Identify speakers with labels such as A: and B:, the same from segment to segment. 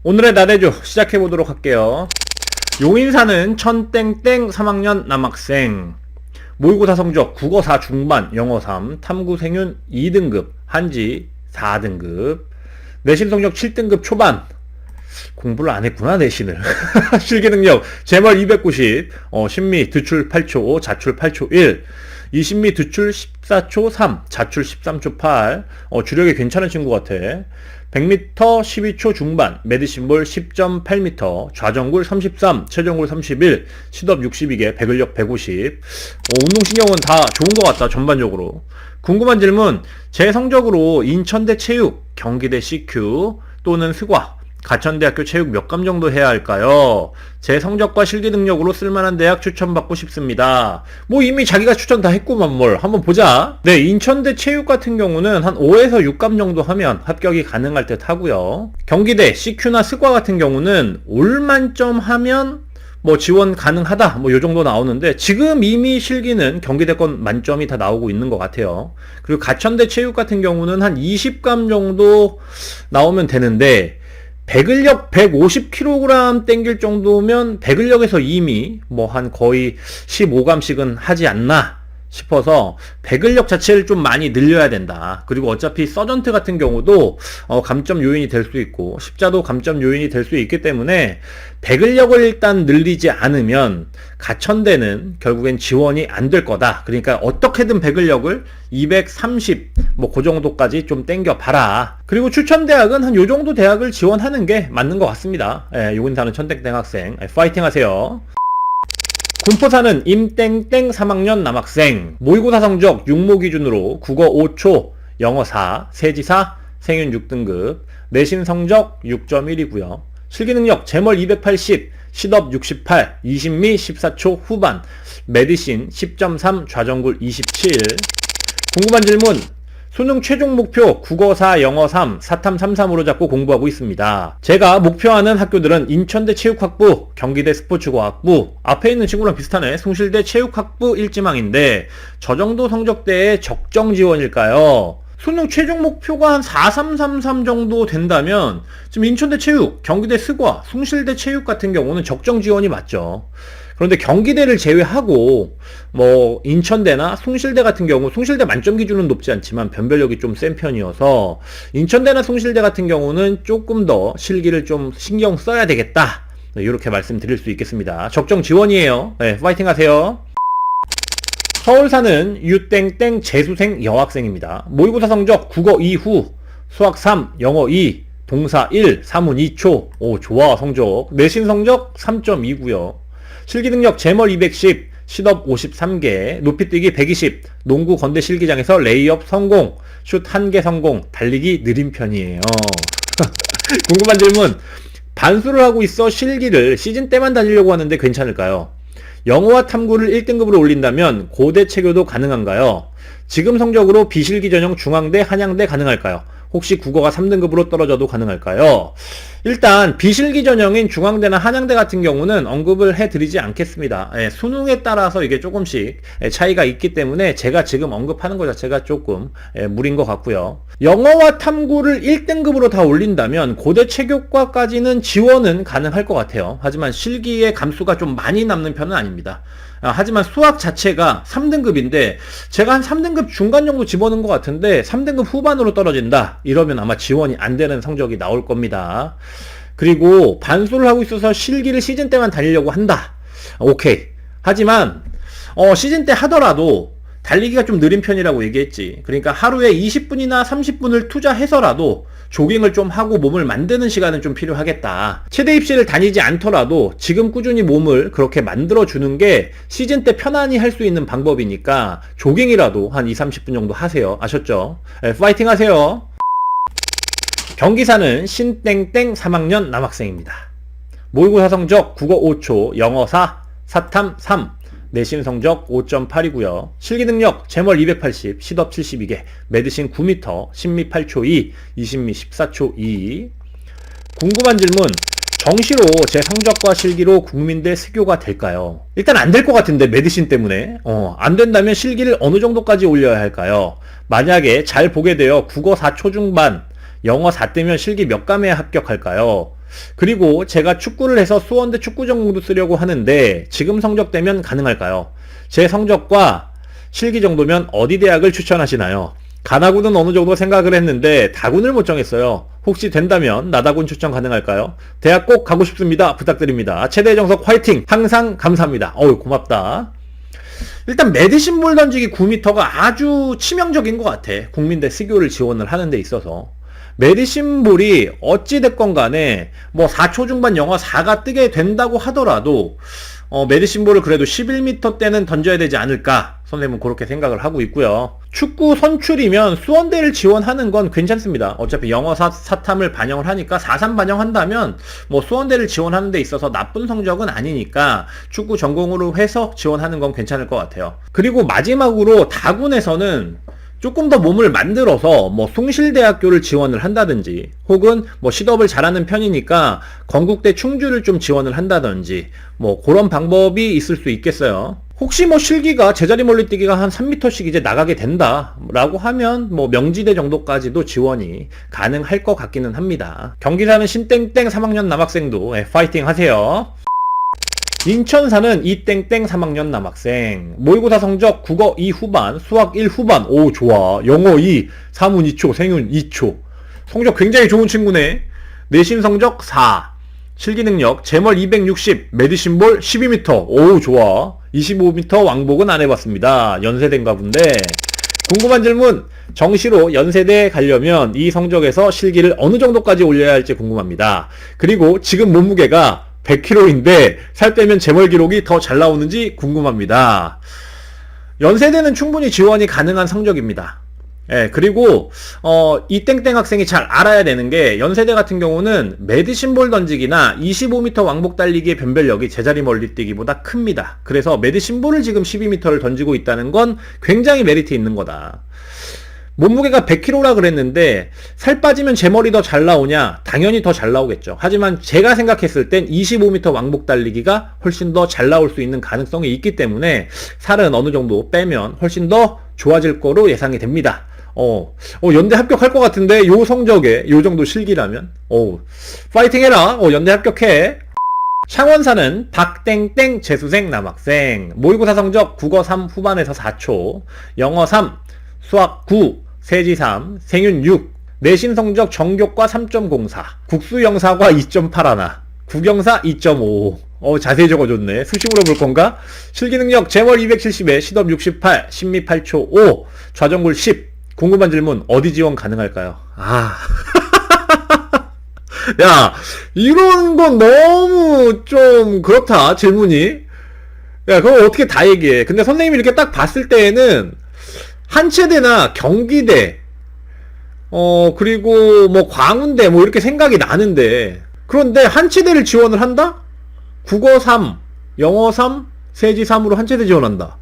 A: 오늘의 나대주 시작해보도록 할게요. 용인사는 천땡땡 3학년 남학생. 모의고사 성적 국어 4 중반, 영어 3, 탐구 생윤 2등급, 한지 4등급, 내신 성적 7등급 초반. 공부를 안 했구나, 내신을. 실기능력 제말 290, 심미 드출 8초, 자출 8초 1, 이심미 드출 14초 3, 자출 13초 8. 주력이 괜찮은 친구 같아. 100m 12초 중반, 매드심볼 10.8m, 좌정굴 33, 최정굴 31, 시덥 62개, 배근력 150. 운동신경은 다 좋은 것 같다, 전반적으로. 궁금한 질문, 제 성적으로 인천대 체육, 경기대 CQ 또는 스과, 가천대학교 체육 몇 감 정도 해야 할까요? 제 성적과 실기 능력으로 쓸만한 대학 추천받고 싶습니다. 뭐 이미 자기가 추천 다 했구만 뭘. 한번 보자. 네, 인천대 체육 같은 경우는 한 5에서 6감 정도 하면 합격이 가능할 듯 하고요. 경기대 CQ나 스과 같은 경우는 올 만점 하면 뭐 지원 가능하다 뭐 요 정도 나오는데, 지금 이미 실기는 경기대권 만점이 다 나오고 있는 것 같아요. 그리고 가천대 체육 같은 경우는 한 20감 정도 나오면 되는데, 배근력 150kg 땡길 정도면 배근력에서 이미 뭐 한 거의 15감씩은 하지 않나 싶어서 배근력 자체를 좀 많이 늘려야 된다. 그리고 어차피 서전트 같은 경우도 감점 요인이 될 수 있고 십자도 감점 요인이 될 수 있기 때문에 배근력을 일단 늘리지 않으면 가천대는 결국엔 지원이 안 될 거다. 그러니까 어떻게든 배근력을 230 뭐 그 정도까지 좀 땡겨 봐라. 그리고 추천 대학은 한 요 정도 대학을 지원하는 게 맞는 것 같습니다. 용인사는 천땡땡 학생 파이팅 하세요. 군포사는 임땡땡 3학년 남학생. 모의고사 성적 6모 기준으로 국어 5초, 영어 4, 세지사, 생윤 6등급, 내신 성적 6.1이고요. 실기능력 제멀 280, 시덥 68, 이심미 14초 후반, 메디신 10.3, 좌정굴 27. 궁금한 질문, 수능 최종 목표 국어 4, 영어 3, 사탐 33으로 잡고 공부하고 있습니다. 제가 목표하는 학교들은 인천대 체육학부, 경기대 스포츠과학부, 앞에 있는 친구랑 비슷하네. 숭실대 체육학부 1지망인데 저 정도 성적대의 적정 지원일까요? 수능 최종 목표가 한 4333 정도 된다면 지금 인천대 체육, 경기대 스과, 숭실대 체육 같은 경우는 적정 지원이 맞죠. 그런데 경기대를 제외하고 뭐 인천대나 숭실대 같은 경우, 숭실대 만점 기준은 높지 않지만 변별력이 좀 센 편이어서 인천대나 숭실대 같은 경우는 조금 더 실기를 좀 신경 써야 되겠다, 이렇게 말씀드릴 수 있겠습니다. 적정 지원이에요. 네, 파이팅 하세요. 서울사는 유땡땡 재수생 여학생입니다. 모의고사 성적 국어 2후, 수학 3, 영어 2, 동사 1, 사문 2초. 오, 좋아 성적. 내신 성적 3.2고요. 실기능력 제멀 210, 시덥 53개, 높이뛰기 120, 농구 건대 실기장에서 레이업 성공, 슛 1개 성공, 달리기 느린 편이에요. 궁금한 질문, 반수를 하고 있어 실기를 시즌 때만 다니려고 하는데 괜찮을까요? 영어와 탐구를 1등급으로 올린다면 고대 체교도 가능한가요? 지금 성적으로 비실기 전형 중앙대, 한양대 가능할까요? 혹시 국어가 3등급으로 떨어져도 가능할까요? 일단 비실기 전형인 중앙대나 한양대 같은 경우는 언급을 해드리지 않겠습니다. 수능에 따라서 이게 조금씩 차이가 있기 때문에 제가 지금 언급하는 것 자체가 조금 무리인 것 같고요. 영어와 탐구를 1등급으로 다 올린다면 고대 체교과까지는 지원은 가능할 것 같아요. 하지만 실기의 감수가 좀 많이 남는 편은 아닙니다. 하지만 수학 자체가 3등급인데 제가 한 3등급 중간 정도 집어넣은 것 같은데 3등급 후반으로 떨어진다 이러면 아마 지원이 안 되는 성적이 나올 겁니다. 그리고 반수를 하고 있어서 실기를 시즌 때만 다니려고 한다. 오케이. 하지만 시즌 때 하더라도 달리기가 좀 느린 편이라고 얘기했지. 그러니까 하루에 20분이나 30분을 투자해서라도 조깅을 좀 하고 몸을 만드는 시간은 좀 필요하겠다. 체대 입시를 다니지 않더라도 지금 꾸준히 몸을 그렇게 만들어주는 게 시즌 때 편안히 할 수 있는 방법이니까 조깅이라도 한 20-30분 정도 하세요. 아셨죠? 파이팅 하세요. 경기사는 신땡땡 3학년 남학생입니다. 모의고사 성적 국어 5초, 영어 4, 사탐 3, 내신 성적 5.8이고요. 실기능력 제멀 280, 시덥 72개, 매드신 9m, 심미 8초 2, 이심미 14초 2. 궁금한 질문, 정시로 제 성적과 실기로 국민대 수교가 될까요? 일단 안 될 것 같은데, 매드신 때문에. 안 된다면 실기를 어느 정도까지 올려야 할까요? 만약에 잘 보게 되어 국어 4초 중반, 영어 4 뜨면 실기 몇 감에 합격할까요? 그리고 제가 축구를 해서 수원대 축구 전공도 쓰려고 하는데 지금 성적되면 가능할까요? 제 성적과 실기 정도면 어디 대학을 추천하시나요? 가나군은 어느 정도 생각을 했는데 다군을 못 정했어요. 혹시 된다면 나다군 추천 가능할까요? 대학 꼭 가고 싶습니다. 부탁드립니다. 최대 정석 화이팅! 항상 감사합니다. 어우 고맙다. 일단 메디신볼 던지기 9m가 아주 치명적인 것 같아. 국민대 수교를 지원을 하는 데 있어서. 메디신볼이 어찌됐건 간에 뭐 4초 중반 영어 4가 뜨게 된다고 하더라도 메디신볼을 그래도 11m대는 던져야 되지 않을까 선생님은 그렇게 생각을 하고 있고요. 축구 선출이면 수원대를 지원하는 건 괜찮습니다. 어차피 영어 사탐을 반영을 하니까 4.3 반영한다면 뭐 수원대를 지원하는 데 있어서 나쁜 성적은 아니니까 축구 전공으로 해서 지원하는 건 괜찮을 것 같아요. 그리고 마지막으로 다군에서는 조금 더 몸을 만들어서 뭐 숭실대학교를 지원을 한다든지 혹은 뭐 시덥을 잘하는 편이니까 건국대 충주를 좀 지원을 한다든지 뭐 그런 방법이 있을 수 있겠어요. 혹시 뭐 실기가 제자리 멀리뛰기가 한 3m씩 이제 나가게 된다 라고 하면 뭐 명지대 정도까지도 지원이 가능할 것 같기는 합니다. 경기사는 신땡땡 3학년 남학생도 파이팅 하세요. 인천사는 이땡땡 3학년 남학생. 모의고사 성적 국어 2 후반, 수학 1 후반. 오 좋아. 영어 2, 사문 2초, 생윤 2초. 성적 굉장히 좋은 친구네. 내신 성적 4. 실기 능력 제멀 260, 메디신볼 12m. 오 좋아. 25m 왕복은 안 해봤습니다. 연세대인가 본데. 궁금한 질문. 정시로 연세대 가려면 이 성적에서 실기를 어느 정도까지 올려야 할지 궁금합니다. 그리고 지금 몸무게가 100kg인데 살 빼면 재멀 기록이 더 잘 나오는지 궁금합니다. 연세대는 충분히 지원이 가능한 성적입니다. 예, 그리고 이 땡땡 학생이 잘 알아야 되는 게 연세대 같은 경우는 메디신볼 던지기나 25m 왕복 달리기의 변별력이 제자리 멀리뛰기보다 큽니다. 그래서 메디신볼을 지금 12m를 던지고 있다는 건 굉장히 메리트 있는 거다. 몸무게가 100kg라 그랬는데 살 빠지면 제 머리 더 잘 나오냐? 당연히 더 잘 나오겠죠. 하지만 제가 생각했을 땐 25m 왕복 달리기가 훨씬 더 잘 나올 수 있는 가능성이 있기 때문에 살은 어느 정도 빼면 훨씬 더 좋아질 거로 예상이 됩니다. 연대 합격할 것 같은데 요 성적에 요 정도 실기라면 파이팅 해라. 연대 합격해. 창원사는 박땡땡 재수생 남학생. 모의고사 성적 국어 3 후반에서 4초, 영어 3, 수학 9, 세지 3, 생윤 6, 내신 성적 정교과 3.04, 국수영사과 2.81, 국영사 2.5. 자세히 적어줬네. 수식으로 볼 건가? 실기능력 제멀 270에 시덥 68, 심리 8초 5, 좌정굴 10. 궁금한 질문, 어디 지원 가능할까요? 야, 이런 건 너무 좀 그렇다, 질문이. 야, 그걸 어떻게 다 얘기해. 근데 선생님이 이렇게 딱 봤을 때에는 한체대나 경기대, 그리고 뭐 광운대 뭐 이렇게 생각이 나는데, 그런데 한체대를 지원을 한다? 국어 3, 영어 3, 세지 3으로 한체대 지원한다.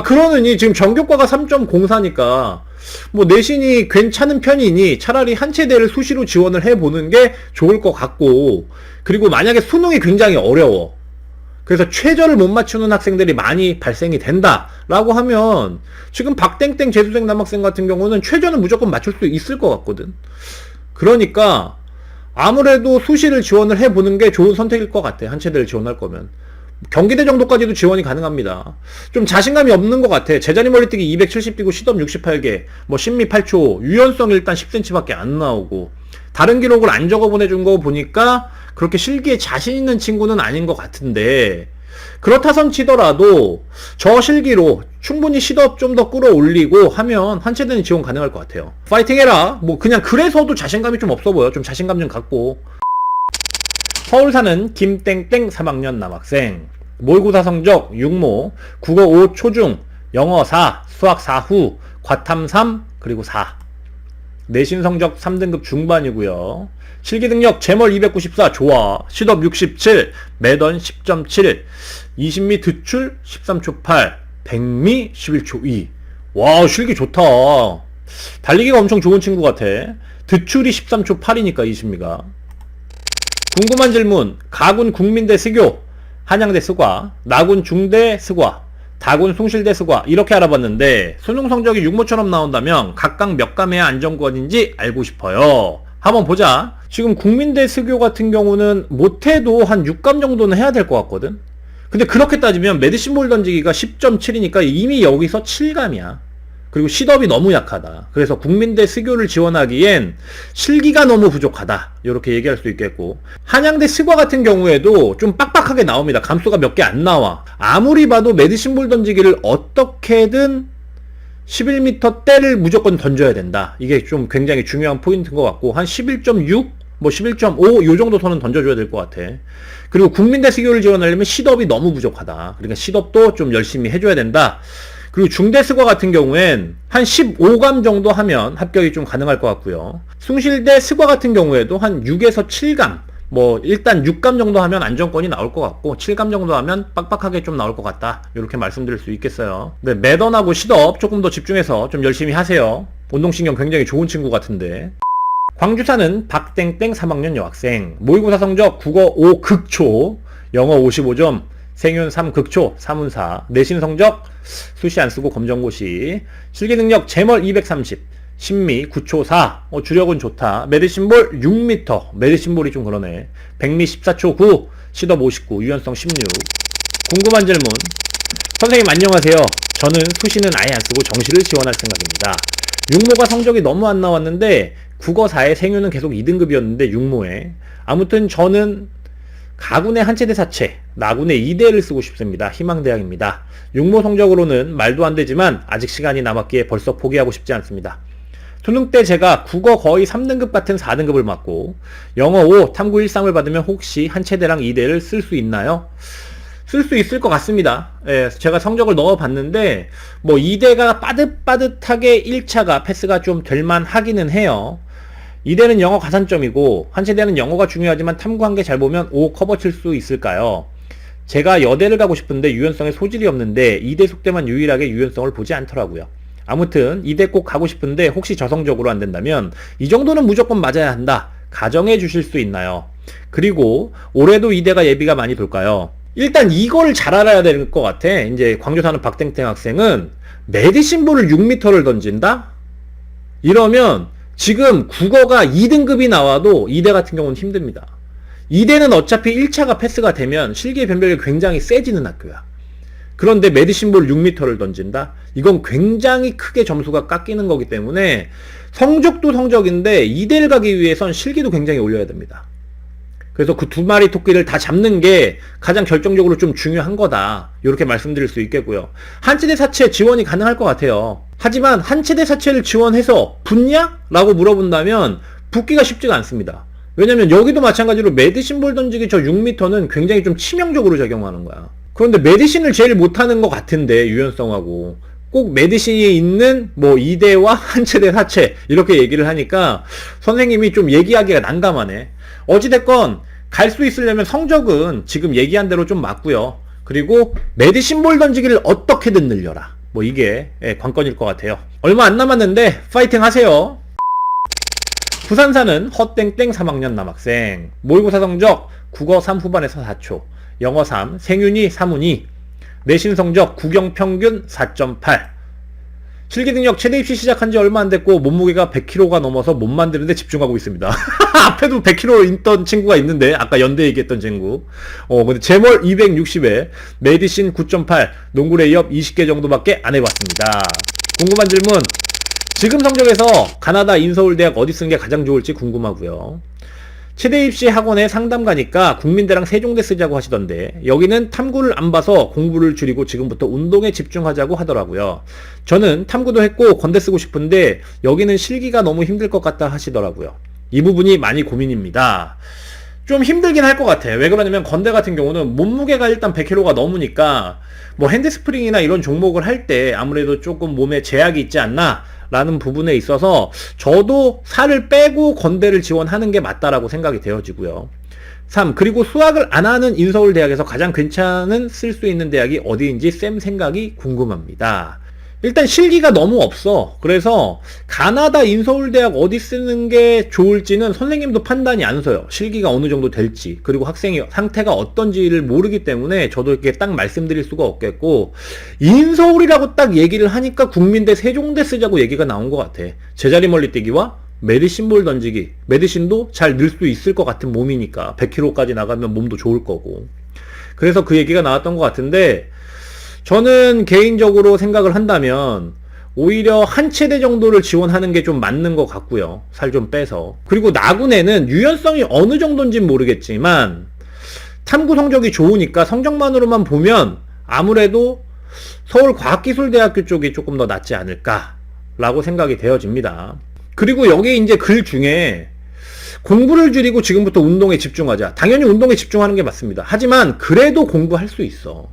A: 그러느니 지금 전교과가 3.04니까 뭐 내신이 괜찮은 편이니 차라리 한체대를 수시로 지원을 해보는 게 좋을 것 같고, 그리고 만약에 수능이 굉장히 어려워. 그래서 최저를 못 맞추는 학생들이 많이 발생이 된다라고 하면 지금 박땡땡 재수생 남학생 같은 경우는 최저는 무조건 맞출 수 있을 것 같거든. 그러니까 아무래도 수시를 지원을 해보는 게 좋은 선택일 것 같아. 한체대를 지원할 거면. 경기대 정도까지도 지원이 가능합니다. 좀 자신감이 없는 것 같아. 제자리 멀리뛰기 270 뛰고 시덥 68개, 뭐 심리 8초, 유연성 일단 10cm밖에 안 나오고, 다른 기록을 안 적어 보내준 거 보니까 그렇게 실기에 자신 있는 친구는 아닌 것 같은데, 그렇다선 치더라도 저 실기로 충분히 시덥 좀 더 끌어올리고 하면 한체대는 지원 가능할 것 같아요. 파이팅 해라. 뭐 그냥 그래서도 자신감이 좀 없어 보여. 좀 자신감 좀 갖고. 서울 사는 김땡땡 3학년 남학생. 모의고사 성적 6모, 국어 5 초중, 영어 4, 수학 4 후, 과탐 3, 그리고 4. 내신 성적 3등급 중반이고요. 실기 능력 제멀 294 좋아, 시덥 67, 매던 10.7, 20미 드출 13초 8, 100미 11초 2. 와, 실기 좋다. 달리기가 엄청 좋은 친구 같아. 드출이 13초 8이니까 20미가. 궁금한 질문. 가군 국민대 스교, 한양대 스과, 나군 중대 스과, 다군 숭실대 스과 이렇게 알아봤는데 수능 성적이 육모처럼 나온다면 각각 몇 감의 안정권인지 알고 싶어요. 한번 보자. 지금 국민대 수교 같은 경우는 못해도 한 6감 정도는 해야 될 것 같거든. 근데 그렇게 따지면 메디신볼 던지기가 10.7이니까 이미 여기서 7감이야. 그리고 시덥이 너무 약하다. 그래서 국민대 수교를 지원하기엔 실기가 너무 부족하다. 이렇게 얘기할 수 있겠고, 한양대 스과 같은 경우에도 좀 빡빡하게 나옵니다. 감수가 몇 개 안 나와. 아무리 봐도 메디신볼 던지기를 어떻게든 11m 대를 무조건 던져야 된다. 이게 좀 굉장히 중요한 포인트인 것 같고, 한 11.6? 뭐 11.5? 요 정도 선은 던져줘야 될 것 같아. 그리고 국민대 수교를 지원하려면 시덥이 너무 부족하다. 그러니까 시덥도 좀 열심히 해줘야 된다. 그리고 중대 스과 같은 경우엔 한 15감 정도 하면 합격이 좀 가능할 것 같고요. 숭실대 스과 같은 경우에도 한 6에서 7감, 뭐 일단 6감 정도 하면 안정권이 나올 것 같고 7감 정도 하면 빡빡하게 좀 나올 것 같다. 이렇게 말씀드릴 수 있겠어요. 네, 매던하고 시덥 조금 더 집중해서 좀 열심히 하세요. 운동신경 굉장히 좋은 친구 같은데. 광주 사는 박땡땡 3학년 여학생, 모의고사 성적 국어 5 극초, 영어 55점, 생윤 3 극초, 사문 4, 내신 성적 수시 안 쓰고 검정고시, 실기 능력 제멀 230, 심미 9초 4, 주력은 좋다. 메디신볼 6m, 메디신볼이 좀 그러네. 백미 14초 9, 시덥 59, 유연성 16. 궁금한 질문. 선생님 안녕하세요. 저는 수시는 아예 안 쓰고 정시를 지원할 생각입니다. 육모가 성적이 너무 안 나왔는데 국어 4에 생윤은 계속 2등급이었는데 육모에, 아무튼 저는 가군의 한체대 사체, 나군의 2대를 쓰고 싶습니다. 희망대학입니다. 육모 성적으로는 말도 안 되지만 아직 시간이 남았기에 벌써 포기하고 싶지 않습니다. 수능 때 제가 국어 거의 3등급 같은 4등급을 맞고 영어 5, 탐구 1상을 받으면 혹시 한체대랑 2대를 쓸 수 있나요? 쓸 수 있을 것 같습니다. 예, 제가 성적을 넣어봤는데 뭐 2대가 빠듯빠듯하게 1차가 패스가 좀 될만 하기는 해요. 2대는 영어 가산점이고 한체대는 영어가 중요하지만 탐구 한 개 잘 보면 5 커버 칠 수 있을까요? 제가 여대를 가고 싶은데 유연성에 소질이 없는데 2대 속대만 유일하게 유연성을 보지 않더라고요. 아무튼 2대 꼭 가고 싶은데 혹시 저성적으로 안 된다면 이 정도는 무조건 맞아야 한다. 가정해 주실 수 있나요? 그리고 올해도 2대가 예비가 많이 돌까요? 일단 이걸 잘 알아야 될 것 같아. 이제 광주 사는 박땡땡 학생은 메디신볼을 6m를 던진다? 이러면 지금 국어가 2등급이 나와도 2대 같은 경우는 힘듭니다. 2대는 어차피 1차가 패스가 되면 실기의 변별력이 굉장히 세지는 학교야. 그런데 메디신볼 6m를 던진다? 이건 굉장히 크게 점수가 깎이는 거기 때문에 성적도 성적인데 2대를 가기 위해선 실기도 굉장히 올려야 됩니다. 그래서 그 두 마리 토끼를 다 잡는 게 가장 결정적으로 좀 중요한 거다. 이렇게 말씀드릴 수 있겠고요. 한체대 사채 지원이 가능할 것 같아요. 하지만 한체대 사채를 지원해서 붙냐? 라고 물어본다면 붙기가 쉽지가 않습니다. 왜냐면 여기도 마찬가지로 메디신볼 던지기 저 6m는 굉장히 좀 치명적으로 작용하는 거야. 그런데 메디신을 제일 못하는 것 같은데 유연성하고 꼭 메디신이 있는 뭐 2대와 한체대 사채 이렇게 얘기를 하니까 선생님이 좀 얘기하기가 난감하네. 어찌됐건 갈 수 있으려면 성적은 지금 얘기한 대로 좀 맞고요. 그리고 메디신볼 던지기를 어떻게든 늘려라. 뭐 이게 관건일 것 같아요. 얼마 안 남았는데 파이팅 하세요. 부산 사는 헛땡땡 3학년 남학생, 모의고사 성적 국어 3 후반에서 4초, 영어 3, 생윤이 3운 2, 내신 성적 국영 평균 4.8. 실기 능력 최대 입시 시작한 지 얼마 안 됐고 몸무게가 100kg가 넘어서 몸 만드는데 집중하고 있습니다. 앞에도 100kg 있던 친구가 있는데 아까 연대 얘기했던 친구. 근데 제멀 260에 메디신 9.8, 농구 레이업 20개 정도밖에 안 해봤습니다. 궁금한 질문. 지금 성적에서 가나다 인서울대학 어디 쓰는 게 가장 좋을지 궁금하고요. 최대 입시 학원에 상담가니까 국민대랑 세종대 쓰자고 하시던데 여기는 탐구를 안 봐서 공부를 줄이고 지금부터 운동에 집중하자고 하더라고요. 저는 탐구도 했고 건대 쓰고 싶은데 여기는 실기가 너무 힘들 것 같다 하시더라고요. 이 부분이 많이 고민입니다. 좀 힘들긴 할 것 같아요. 왜 그러냐면 건대 같은 경우는 몸무게가 일단 100kg가 넘으니까 뭐 핸드스프링이나 이런 종목을 할 때 아무래도 조금 몸에 제약이 있지 않나 라는 부분에 있어서 저도 살을 빼고 건대를 지원하는 게 맞다라고 생각이 되어지고요. 3. 그리고 수학을 안 하는 인서울대학에서 가장 괜찮은 쓸 수 있는 대학이 어디인지 쌤 생각이 궁금합니다. 일단 실기가 너무 없어. 그래서 가나다 인서울대학 어디 쓰는 게 좋을지는 선생님도 판단이 안 서요. 실기가 어느 정도 될지 그리고 학생의 상태가 어떤지를 모르기 때문에 저도 이렇게 딱 말씀드릴 수가 없겠고, 인서울이라고 딱 얘기를 하니까 국민대 세종대 쓰자고 얘기가 나온 것 같아. 제자리 멀리 뛰기와 메디신볼 던지기. 메디신도 잘 늘 수 있을 것 같은 몸이니까 100kg까지 나가면 몸도 좋을 거고. 그래서 그 얘기가 나왔던 것 같은데 저는 개인적으로 생각을 한다면 오히려 한 체대 정도를 지원하는 게 좀 맞는 것 같고요. 살 좀 빼서. 그리고 나군에는 유연성이 어느 정도인지는 모르겠지만 탐구 성적이 좋으니까 성적만으로만 보면 아무래도 서울과학기술대학교 쪽이 조금 더 낫지 않을까라고 생각이 되어집니다. 그리고 여기 이제 글 중에 공부를 줄이고 지금부터 운동에 집중하자. 당연히 운동에 집중하는 게 맞습니다. 하지만 그래도 공부할 수 있어.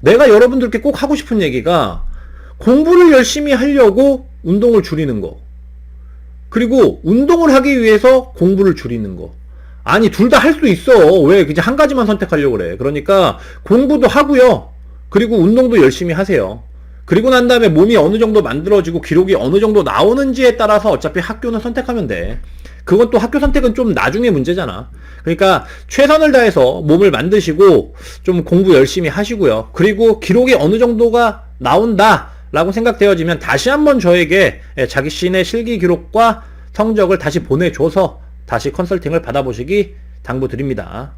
A: 내가 여러분들께 꼭 하고 싶은 얘기가 공부를 열심히 하려고 운동을 줄이는 거. 그리고 운동을 하기 위해서 공부를 줄이는 거. 아니, 둘 다 할 수 있어. 왜 그냥 한 가지만 선택하려고 그래. 그러니까 공부도 하고요. 그리고 운동도 열심히 하세요. 그리고 난 다음에 몸이 어느 정도 만들어지고 기록이 어느 정도 나오는지에 따라서 어차피 학교는 선택하면 돼. 그건 또 학교 선택은 좀 나중에 문제잖아. 그러니까 최선을 다해서 몸을 만드시고 좀 공부 열심히 하시고요. 그리고 기록이 어느 정도가 나온다 라고 생각되어지면 다시 한번 저에게 자신의 실기 기록과 성적을 다시 보내줘서 다시 컨설팅을 받아보시기 당부드립니다.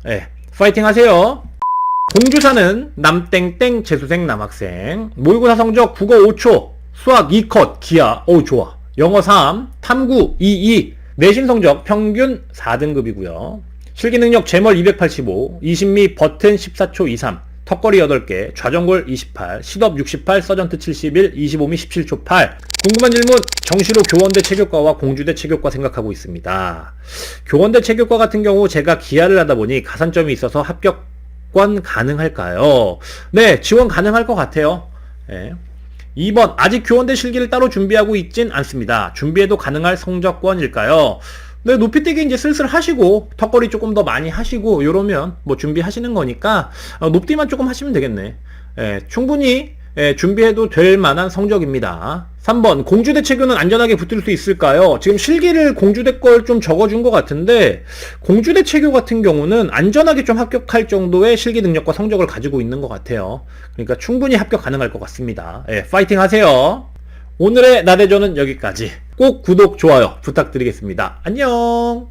A: 파이팅 하세요. 공주사는 남땡땡 재수생 남학생. 모의고사 성적 국어 5초, 수학 2컷, 기하, 좋아. 영어 3, 탐구 22, 내신 성적 평균 4등급이고요. 실기 능력 제멀 285, 20미 버튼 14초 23, 턱걸이 8개, 좌전골 28, 시덥 68, 서전트 71, 25미 17초 8. 궁금한 질문, 정시로 교원대 체교과와 공주대 체교과 생각하고 있습니다. 교원대 체교과 같은 경우 제가 기하를 하다 보니 가산점이 있어서 합격권 가능할까요? 네, 지원 가능할 것 같아요. 2번, 아직 교원대 실기를 따로 준비하고 있진 않습니다. 준비해도 가능할 성적권일까요? 네, 높이뛰기 이제 슬슬 하시고 턱걸이 조금 더 많이 하시고 이러면 뭐 준비하시는 거니까 높이만 조금 하시면 되겠네. 충분히 준비해도 될 만한 성적입니다. 3번, 공주대 체교는 안전하게 붙을 수 있을까요? 지금 실기를 공주대 걸 좀 적어준 것 같은데 공주대 체교 같은 경우는 안전하게 좀 합격할 정도의 실기 능력과 성적을 가지고 있는 것 같아요. 그러니까 충분히 합격 가능할 것 같습니다. 파이팅 하세요. 오늘의 나대조는 여기까지. 꼭 구독, 좋아요 부탁드리겠습니다. 안녕.